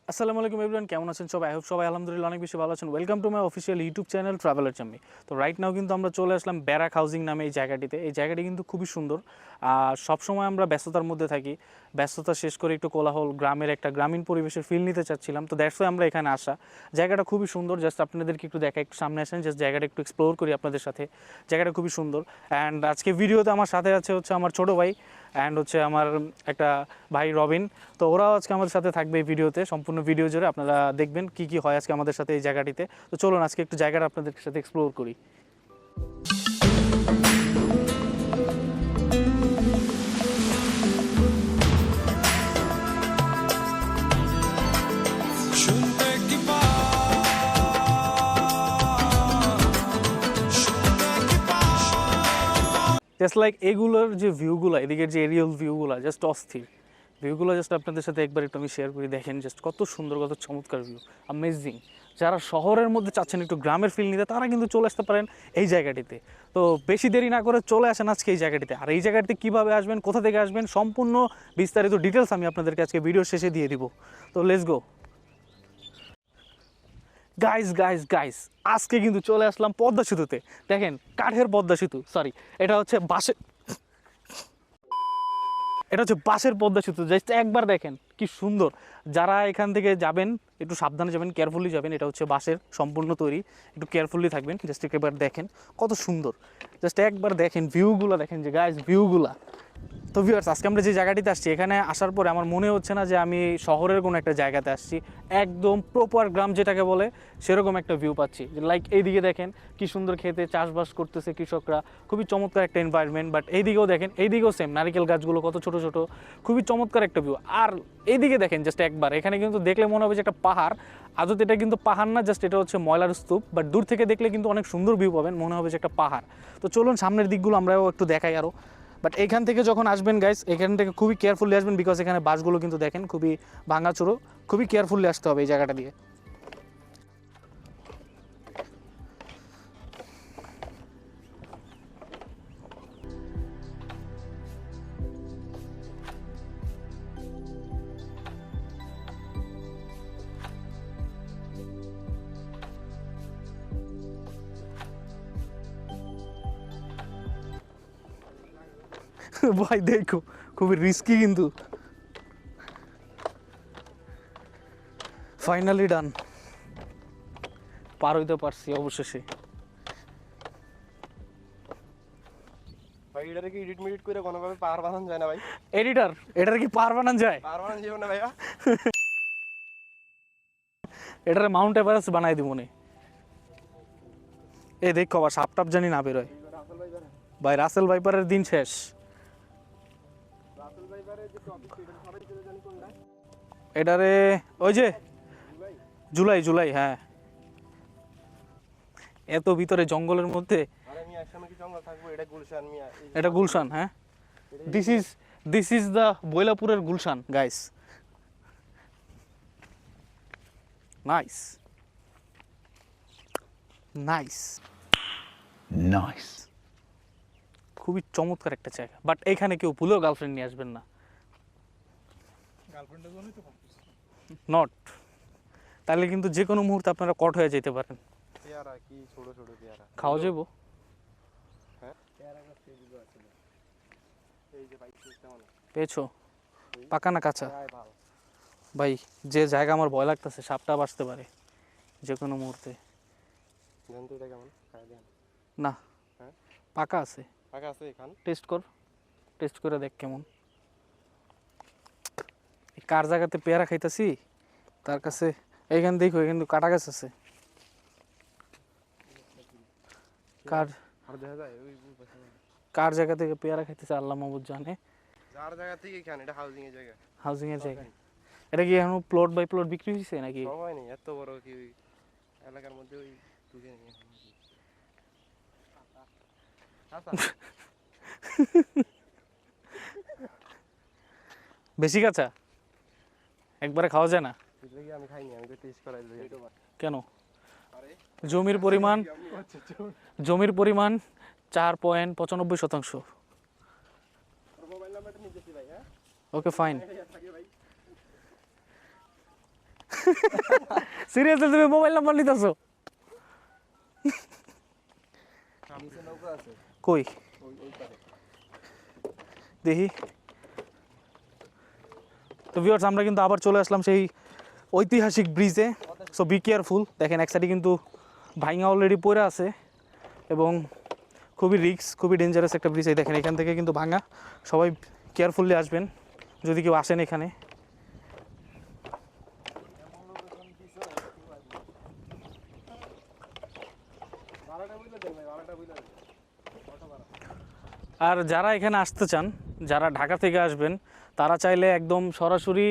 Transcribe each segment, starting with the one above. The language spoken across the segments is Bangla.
আসসালামু আলাইকুম এভরিওয়ান, কেমন আছেন সবাই? আই হোপ সবাই আলহামদুলিল্লাহ অনেক বেশি ভালো আছেন। Welcome to my official YouTube channel traveller Chammi. তো রাইট নাও কিন্তু আমরা চলে আসলাম ব্যারাক হাউজিং নামে এই জায়গাটিতে। এই জায়গাটি কিন্তু খুবই সুন্দর। সবসময় আমরা ব্যস্ততার মধ্যে থাকি, ব্যস্ততা শেষ করে একটু কোলাহল গ্রামের একটা গ্রামীণ পরিবেশের ফিল নিতে চাচ্ছিলাম। তো দ্যাটস ওয়াই আমরা এখানে আসা। জায়গাটা খুবই সুন্দর, জাস্ট আপনাদেরকে একটু দেখা, একটু সামনে আসেন, জাস্ট জায়গাটা একটু এক্সপ্লোর করি আপনাদের সাথে। জায়গাটা খুবই সুন্দর। অ্যান্ড আজকে ভিডিওতে আমার সাথে হচ্ছে আমার ছোটো ভাই অ্যান্ড হচ্ছে আমার একটা ভাই রবিন। তো ওরাও আজকে আমাদের সাথে থাকবে এই ভিডিওতে, সম্পূর্ণ ভিডিও জুড়ে আপনারা দেখবেন কি কি হয় আজকে আমাদের সাথে এই জায়গাটিতে। তো চলুন আজকে একটু জায়গাটা আপনাদের সাথে এক্সপ্লোর করি। জাস্ট লাইক এগুলোর যে ভিউগুলো, এদিকের যে এরিয়াল ভিউগুলো জাস্ট অস্থির। ভিউগুলো জাস্ট আপনাদের সাথে একবার একটু আমি শেয়ার করি, দেখেন জাস্ট কত সুন্দর, কত চমৎকার ভিউ, অ্যামেজিং। যারা শহরের মধ্যে চাচ্ছেন একটু গ্রামের ফিল নিতে, তারা কিন্তু চলে আসতে পারেন এই জায়গাটিতে। তো বেশি দেরি না করে চলে আসেন আজকে এই জায়গাটিতে। আর এই জায়গাটিতে কীভাবে আসবেন, কোথা থেকে আসবেন, সম্পূর্ণ বিস্তারিত ডিটেলস আমি আপনাদেরকে আজকে ভিডিও শেষে দিয়ে দিব। তো let's go guys guys guys আজকে কিন্তু চলে আসলাম পদ্মা সেতুতে। দেখেন কাঠের পদ্মা সেতু, সরি এটা হচ্ছে বাঁশের পদ্মা সেতু। জাস্ট একবার দেখেন কি সুন্দর। যারা এখান থেকে যাবেন একটু সাবধানে যাবেন, কেয়ারফুলি যাবেন। এটা হচ্ছে বাঁশের সম্পূর্ণ তৈরি, একটু কেয়ারফুলি থাকবেন। জাস্ট একবার দেখেন কত সুন্দর, জাস্ট একবার দেখেন ভিউগুলো, দেখেন যে গাইস ভিউগুলা। তো ভিউয়ার্স, আজকে আমরা যে জায়গাটিতে আসছি, এখানে আসার পরে আমার মনে হচ্ছে না যে আমি শহরের কোনো একটা জায়গাতে আসছি। একদম প্রপার গ্রাম যেটাকে বলে সেরকম একটা ভিউ পাচ্ছি। লাইক এইদিকে দেখেন কি সুন্দর খেতে চাষবাস করতেছে কৃষকরা, খুবই চমৎকার একটা এনভায়রনমেন্ট। বাট এইদিকেও দেখেন, এইদিকেও সেম নারিকেল গাছগুলো কত ছোট ছোট, খুবই চমৎকার একটা ভিউ। আর এইদিকে দেখেন জাস্ট একবার, এখানে কিন্তু দেখলে মনে হবে যে একটা পাহাড়। আদতে এটা কিন্তু পাহাড় না, জাস্ট এটা হচ্ছে ময়লার স্তূপ। বাট দূর থেকে দেখলে কিন্তু অনেক সুন্দর ভিউ পাবেন, মনে হবে যে একটা পাহাড়। তো চলুন সামনের দিকগুলো আমরাও একটু দেখাই আরও। বাট এখান থেকে যখন আসবেন গাইস, এখান থেকে খুবই কেয়ারফুলি আসবেন, বিকজ এখানে বাসগুলো কিন্তু দেখেন খুবই ভাঙাচুরো। খুবই কেয়ারফুলি আসতে হবে এই জায়গাটা দিয়ে। ভাই দেখো খুবই রিস্কি, কিন্তু ফাইনালি ডান, পার হইতে পারছি অবশেষে। ভাই এটারে কি এডিট মিডিট করে কোনোভাবে পাহাড় বানানো যায় না ভাই? এডিটর, এটার কি পাহাড় বানানো যায়? পাহাড় বানানো যাবে না ভাইয়া? এটারে মাউন্ট এভারেস্ট বানাই দিব মনে। এ দেখো আবার সাপ টাপ জানি না বেরোয়। ভাই রাসেল ভাইপারের দিন শেষ। রাসেল ভাইপারের যে টপিক সেটা সবাই চলে জানি কোনটা? এটারে ওই যে জুলাই জুলাই, হ্যাঁ। এত ভিতরে জঙ্গলের মধ্যে। আরে মিয়া একসময় কি জঙ্গল থাকবো? এটা গুলশান মিয়া। এটা গুলশান, হ্যাঁ। দিস ইজ দ্য বৈলাপুরের Gulshan guys. Nice nice nice, খুবই চমৎকার একটা জায়গা। বাট এখানে কেউ ভুলেও গার্লফ্রেন্ড নিয়ে আসবেন না। গার্লফ্রেন্ডের জন্যই তো নট, তাহলে কিন্তু যে কোনো মুহূর্তে আপনারা কট হয়ে যেতে পারেন। পেয়ারা কি ছোট ছোট পেয়ারা খাওয়া যাবো? হ্যাঁ পেয়ারা গাছ থেকে আছে। এই যে বাইক সিস্টেম অনেক পেয়েছো? পাকা না কাঁচা? ভাই ভালো ভাই যে জায়গা আমার ভয় লাগতেছে, সাপটা বাঁচতে পারে যে কোনো মুহূর্তে। জান তো এটা কেমন খাই দেন? না, হ্যাঁ পাকা আছে। পাকা আছে এখান। টেস্ট কর, টেস্ট করে দেখ কেমন। কার জায়গাতে পেয়ারা খাইতাছি তার কাছে। এইখান দেখো, কিন্তু কাটা গাছ আছে। কার আর দেখা যায় ওই কার জায়গা থেকে পেয়ারা খাইতেছে আল্লাহ মাহবুদ জানে। যার জায়গা থেকে এখানে এটা হাউজিং এর জায়গা। হাউজিং এর জায়গা। এটা কি এখন প্লট বাই প্লট বিক্রি হয়েছে নাকি? সময় নেই এত বড় কি ওই এলাকার মধ্যে ওই তুলে নিয়ে বেশি কাঁচা একবারে খাওয়া যায় না। আমি খাইনি, আমি তো টেস্ট করাই দিই। কেন? জমির পরিমাণ 4.95%। মোবাইল নাম্বারটা নিতেছি ভাই। হ্যাঁ ওকে ফাইন। সিরিয়াসলি তুমি মোবাইল নাম্বার নিতেছো? নিচে নৌকা আছে কই ওই পারে। দেখি। তো ভিউয়ার্স আমরা কিন্তু আবার চলে আসলাম সেই ঐতিহাসিক ব্রিজে। So be careful. দেখেন এক সাইডে কিন্তু ভাইঙা অলরেডি পড়ে আছে এবং খুবই রিস্ক, খুবই ডেঞ্জারাস একটা ব্রিজ। এই দেখেন এখান থেকে কিন্তু ভাঙা। সবাই কেয়ারফুলি আসবেন যদি কেউ আসেন এখানে। ভাড়াটা বুঝলে দেখ ভাই, ভাড়াটা বুঝলে দেখ। আর যারা এখানে আসতে চান, যারা ঢাকা থেকে আসবেন, তারা চাইলে একদম সরাসরি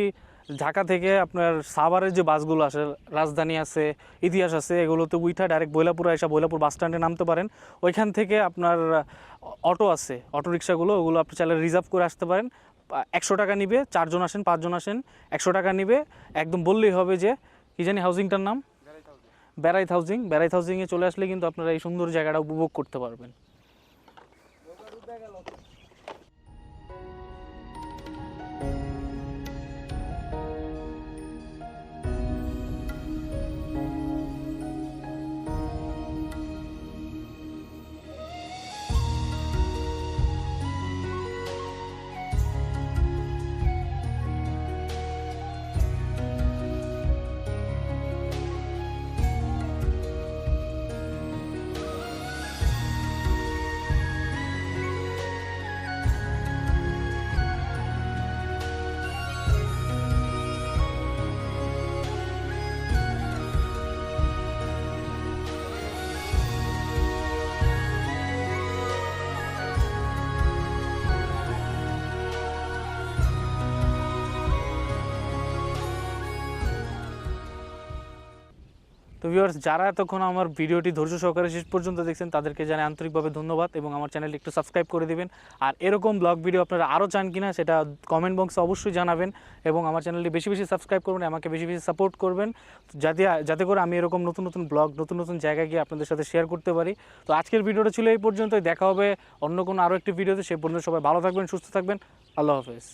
ঢাকা থেকে আপনার সাভারের যে বাসগুলো আসে, রাজধানী আছে, ইতিহাস আছে, এগুলোতে উইঠা ডাইরেক্ট বৈলাপুর এসে বৈলাপুর বাস স্ট্যান্ডে নামতে পারেন। ওইখান থেকে আপনার অটো আছে, অটো রিক্সাগুলো, ওগুলো আপনি চাইলে রিজার্ভ করে আসতে পারেন। 100 টাকা নিবে, 4 জন আসেন 5 জন আসেন, 100 টাকা নিবে। একদম বললেই হবে যে কি জানি হাউজিংটার নাম, বেড়াইত হাউজিং। বেড়াইত হাউজিংয়ে চলে আসলে কিন্তু আপনারা এই সুন্দর জায়গাটা উপভোগ করতে পারবেন। তো ভিউয়ার্স, যারা এতক্ষণ আমার ভিডিওটি ধৈর্য সহকারে শেষ পর্যন্ত দেখছেন তাদেরকে জানাই আন্তরিকভাবে ধন্যবাদ এবং আমার চ্যানেলটি একটু সাবস্ক্রাইব করে দিবেন। আর এরকম ব্লগ ভিডিও আপনারা আরও চান কিনা সেটা কমেন্ট বক্সে অবশ্যই জানাবেন এবং আমার চ্যানেলটি বেশি বেশি সাবস্ক্রাইব করবেন, আমাকে বেশি বেশি সাপোর্ট করবেন, যাতে করে আমি এরকম নতুন নতুন ব্লগ, নতুন নতুন জায়গায় গিয়ে আপনাদের সাথে শেয়ার করতে পারি। তো আজকের ভিডিওটা ছিল এই পর্যন্তই। দেখা হবে অন্য কোনো আরও একটি ভিডিওতে। সে পর্যন্ত সবাই ভালো থাকবেন, সুস্থ থাকবেন। আল্লাহ হাফেজ।